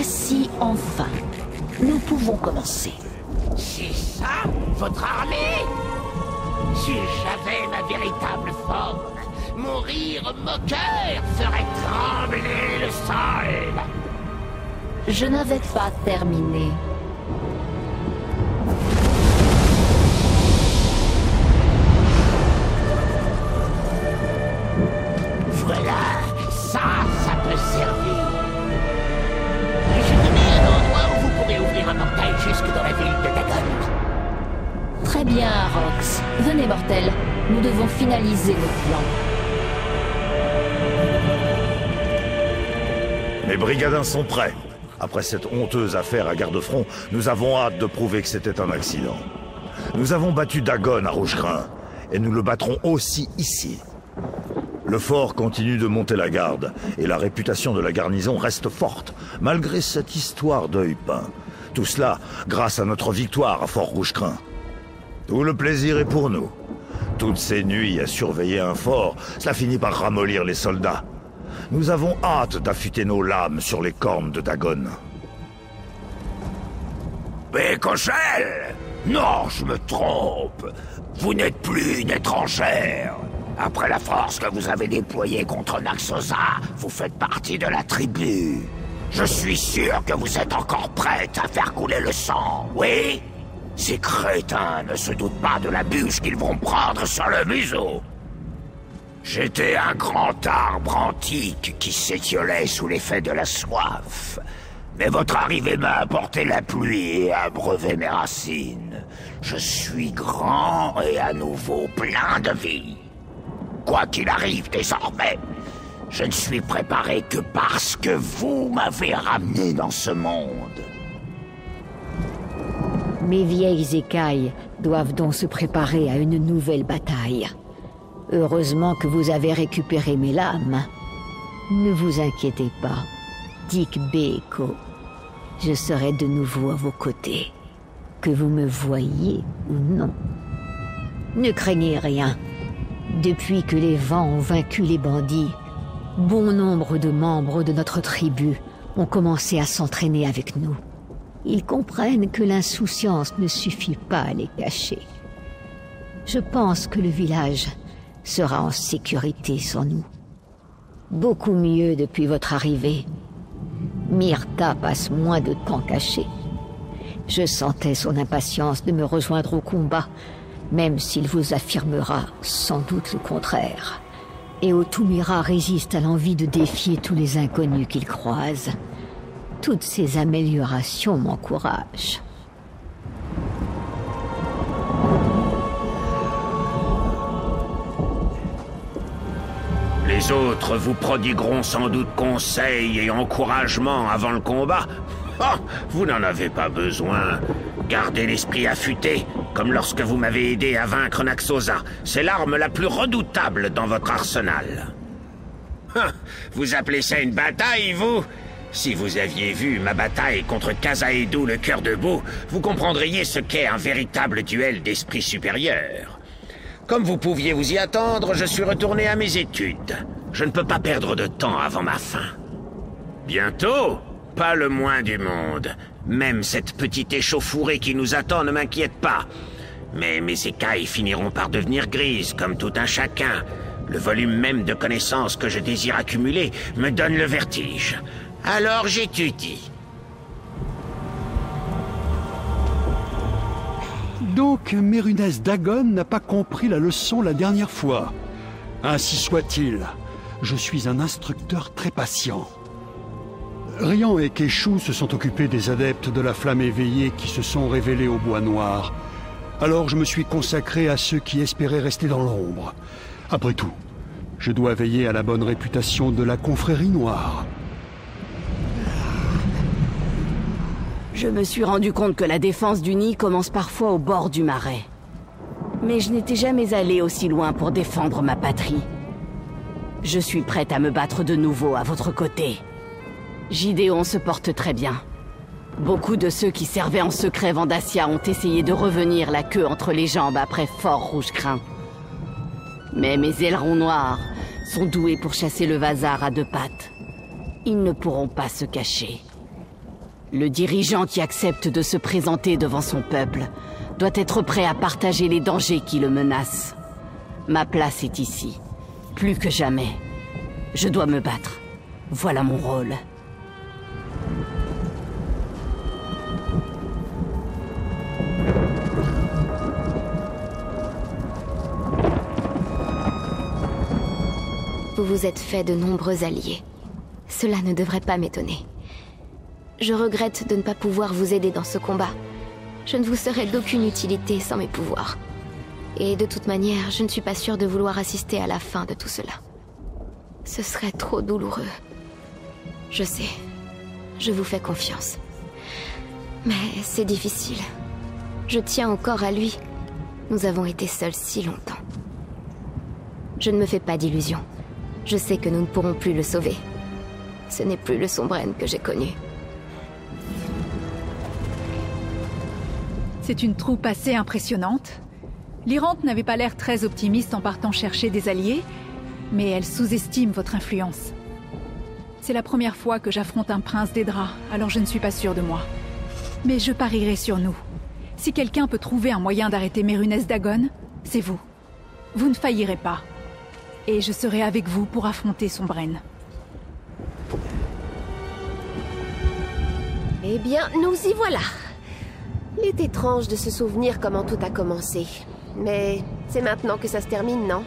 voici enfin. Nous pouvons commencer. C'est ça, votre armée? Si j'avais ma véritable forme, mon rire moqueur ferait trembler le sol. Je n'avais pas terminé. Voilà, ça peut servir. Je connais un endroit où vous pourrez ouvrir un portail jusque dans la ville de Dagon. Très bien, Rox. Venez, mortel. Nous devons finaliser le plan. Mes brigadins sont prêts. Après cette honteuse affaire à Garde-Front, nous avons hâte de prouver que c'était un accident. Nous avons battu Dagon à Rouge-Crin, et nous le battrons aussi ici. Le fort continue de monter la garde, et la réputation de la garnison reste forte, malgré cette histoire d'œil peint. Tout cela grâce à notre victoire à Fort Rouge-Crin. Tout le plaisir est pour nous. Toutes ces nuits à surveiller un fort, cela finit par ramollir les soldats. Nous avons hâte d'affûter nos lames sur les cornes de Dagon. Bécochelle! Non, je me trompe. Vous n'êtes plus une étrangère. Après la force que vous avez déployée contre Naxosa, vous faites partie de la tribu. Je suis sûr que vous êtes encore prête à faire couler le sang, oui? Ces crétins ne se doutent pas de la bûche qu'ils vont prendre sur le museau. J'étais un grand arbre antique qui s'étiolait sous l'effet de la soif. Mais votre arrivée m'a apporté la pluie et a abreuvé mes racines. Je suis grand et à nouveau plein de vie. Quoi qu'il arrive désormais, je ne suis préparé que parce que vous m'avez ramené dans ce monde. Mes vieilles écailles doivent donc se préparer à une nouvelle bataille. Heureusement que vous avez récupéré mes lames. Ne vous inquiétez pas, Dick Beko. Je serai de nouveau à vos côtés, que vous me voyiez ou non. Ne craignez rien. Depuis que les vents ont vaincu les bandits, bon nombre de membres de notre tribu ont commencé à s'entraîner avec nous. Ils comprennent que l'insouciance ne suffit pas à les cacher. Je pense que le village sera en sécurité sans nous. Beaucoup mieux depuis votre arrivée. Myrta passe moins de temps cachée. Je sentais son impatience de me rejoindre au combat, même s'il vous affirmera sans doute le contraire. Et Otumira résiste à l'envie de défier tous les inconnus qu'il croise. Toutes ces améliorations m'encouragent. Les autres vous prodigueront sans doute conseils et encouragements avant le combat. Oh, vous n'en avez pas besoin. Gardez l'esprit affûté, comme lorsque vous m'avez aidé à vaincre Naxosa. C'est l'arme la plus redoutable dans votre arsenal. Vous appelez ça une bataille, vous? Si vous aviez vu ma bataille contre Kazaedu le cœur debout, vous comprendriez ce qu'est un véritable duel d'esprit supérieur. Comme vous pouviez vous y attendre, je suis retourné à mes études. Je ne peux pas perdre de temps avant ma fin. Bientôt? Pas le moins du monde. Même cette petite échauffourée qui nous attend ne m'inquiète pas. Mais mes écailles finiront par devenir grises, comme tout un chacun. Le volume même de connaissances que je désire accumuler me donne le vertige. Alors j'étudie. Donc, Mérunès Dagon n'a pas compris la leçon la dernière fois. Ainsi soit-il. Je suis un instructeur très patient. Rian et Keshu se sont occupés des adeptes de la flamme éveillée qui se sont révélés au Bois Noir. Alors je me suis consacré à ceux qui espéraient rester dans l'ombre. Après tout, je dois veiller à la bonne réputation de la confrérie noire. Je me suis rendu compte que la défense du nid commence parfois au bord du marais. Mais je n'étais jamais allé aussi loin pour défendre ma patrie. Je suis prête à me battre de nouveau à votre côté. Gideon se porte très bien. Beaucoup de ceux qui servaient en secret Vandassia ont essayé de revenir la queue entre les jambes après Fort Rouge-Crin. Mais mes ailerons noirs sont doués pour chasser le Vazar à deux pattes. Ils ne pourront pas se cacher. Le dirigeant qui accepte de se présenter devant son peuple doit être prêt à partager les dangers qui le menacent. Ma place est ici, plus que jamais. Je dois me battre. Voilà mon rôle. Vous vous êtes fait de nombreux alliés. Cela ne devrait pas m'étonner. Je regrette de ne pas pouvoir vous aider dans ce combat. Je ne vous serais d'aucune utilité sans mes pouvoirs. Et de toute manière, je ne suis pas sûre de vouloir assister à la fin de tout cela. Ce serait trop douloureux. Je sais. Je vous fais confiance. Mais c'est difficile. Je tiens encore à lui. Nous avons été seuls si longtemps. Je ne me fais pas d'illusions. Je sais que nous ne pourrons plus le sauver. Ce n'est plus le Sombren que j'ai connu. C'est une troupe assez impressionnante. L'Irante n'avait pas l'air très optimiste en partant chercher des alliés, mais elle sous-estime votre influence. C'est la première fois que j'affronte un prince des draps, alors je ne suis pas sûre de moi. Mais je parierai sur nous. Si quelqu'un peut trouver un moyen d'arrêter Mérunès Dagon, c'est vous. Vous ne faillirez pas. Et je serai avec vous pour affronter Sombren. Eh bien, nous y voilà. Il est étrange de se souvenir comment tout a commencé. Mais c'est maintenant que ça se termine, non?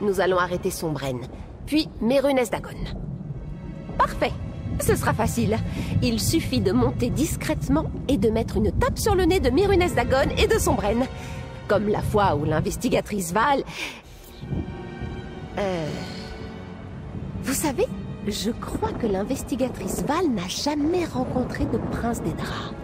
Nous allons arrêter Sombren, puis Mérunès Dagon. Parfait. Ce sera facile. Il suffit de monter discrètement et de mettre une tape sur le nez de Mérunès Dagon et de Sombren. Comme la fois où l'investigatrice Val... Vous savez, je crois que l'investigatrice Val n'a jamais rencontré de prince des draps.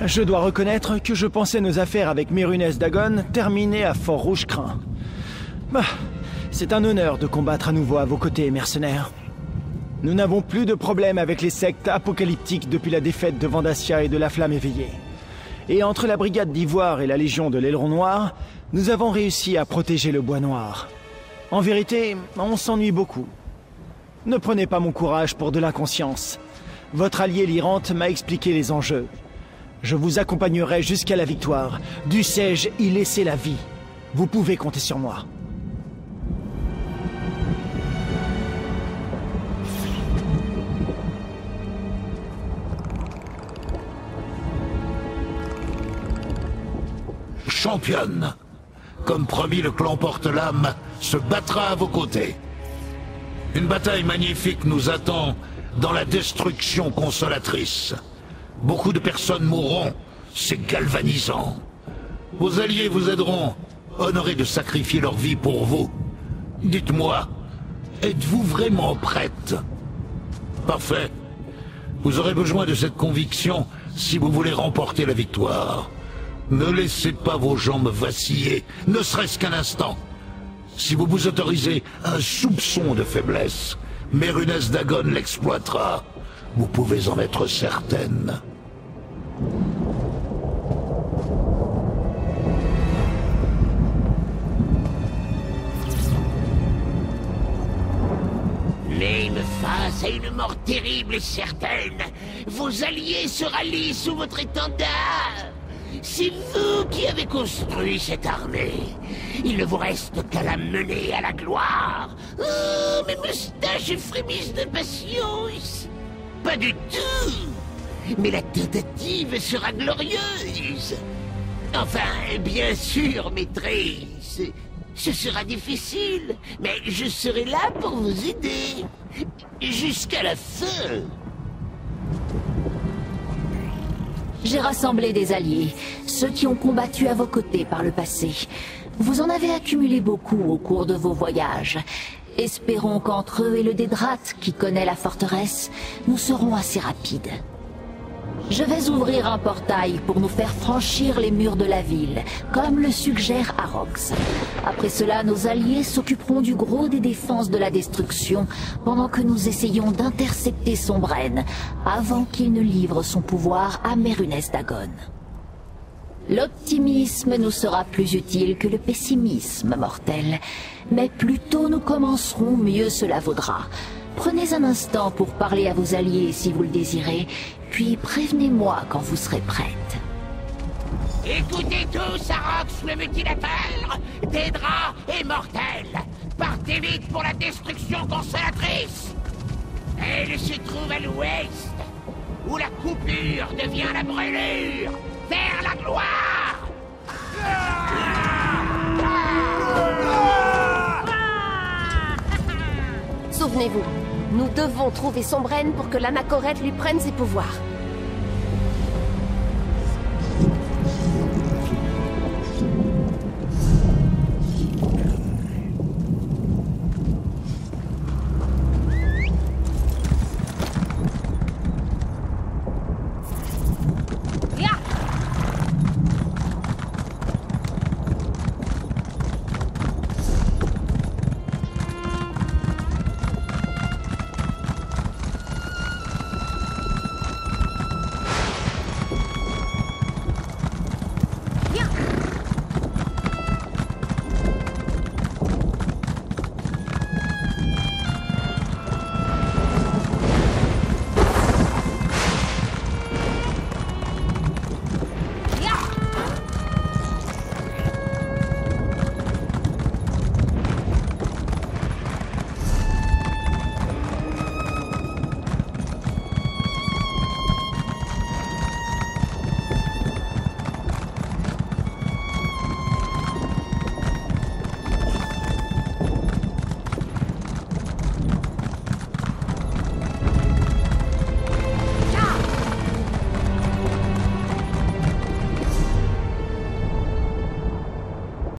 Je dois reconnaître que je pensais nos affaires avec Mérunès Dagon terminées à Fort Rouge-Crin. Bah, c'est un honneur de combattre à nouveau à vos côtés, mercenaires. Nous n'avons plus de problème avec les sectes apocalyptiques depuis la défaite de Vandassia et de la Flamme éveillée. Et entre la Brigade d'Ivoire et la Légion de l'Aileron Noir, nous avons réussi à protéger le Bois Noir. En vérité, on s'ennuie beaucoup. Ne prenez pas mon courage pour de l'inconscience. Votre allié l'Irante m'a expliqué les enjeux. Je vous accompagnerai jusqu'à la victoire. Dussé-je y laisser la vie? Vous pouvez compter sur moi. Championne, comme promis, le clan Porte-Lame se battra à vos côtés. Une bataille magnifique nous attend dans la destruction consolatrice. Beaucoup de personnes mourront, c'est galvanisant. Vos alliés vous aideront, honorés de sacrifier leur vie pour vous. Dites-moi, êtes-vous vraiment prête? Parfait. Vous aurez besoin de cette conviction si vous voulez remporter la victoire. Ne laissez pas vos jambes vaciller, ne serait-ce qu'un instant. Si vous vous autorisez un soupçon de faiblesse, Mérunès Dagon l'exploitera. Vous pouvez en être certaine. Mais une face à une mort terrible et certaine. Vos alliés se rallient sous votre étendard. C'est vous qui avez construit cette armée. Il ne vous reste qu'à la mener à la gloire. Oh, mes moustaches frémissent d'impatience. Pas du tout. Mais la tentative sera glorieuse. Enfin, bien sûr, maîtresse. Ce sera difficile, mais je serai là pour vous aider. Jusqu'à la fin. J'ai rassemblé des alliés, ceux qui ont combattu à vos côtés par le passé. Vous en avez accumulé beaucoup au cours de vos voyages. Espérons qu'entre eux et le Dédrate, qui connaît la forteresse, nous serons assez rapides. Je vais ouvrir un portail pour nous faire franchir les murs de la ville, comme le suggère Arox. Après cela, nos alliés s'occuperont du gros des défenses de la destruction, pendant que nous essayons d'intercepter Sombren, avant qu'il ne livre son pouvoir à Mérunès Dagon. L'optimisme nous sera plus utile que le pessimisme, mortel. Mais plus tôt nous commencerons, mieux cela vaudra. Prenez un instant pour parler à vos alliés si vous le désirez, puis prévenez-moi quand vous serez prête. Écoutez tous, Arox le mutilateur, Daedra et Mortel. Partez vite pour la destruction consolatrice. Elle se trouve à l'ouest, où la coupure devient la brûlure, vers la gloire. Souvenez-vous, nous devons trouver Sombraine pour que l'anachorète lui prenne ses pouvoirs.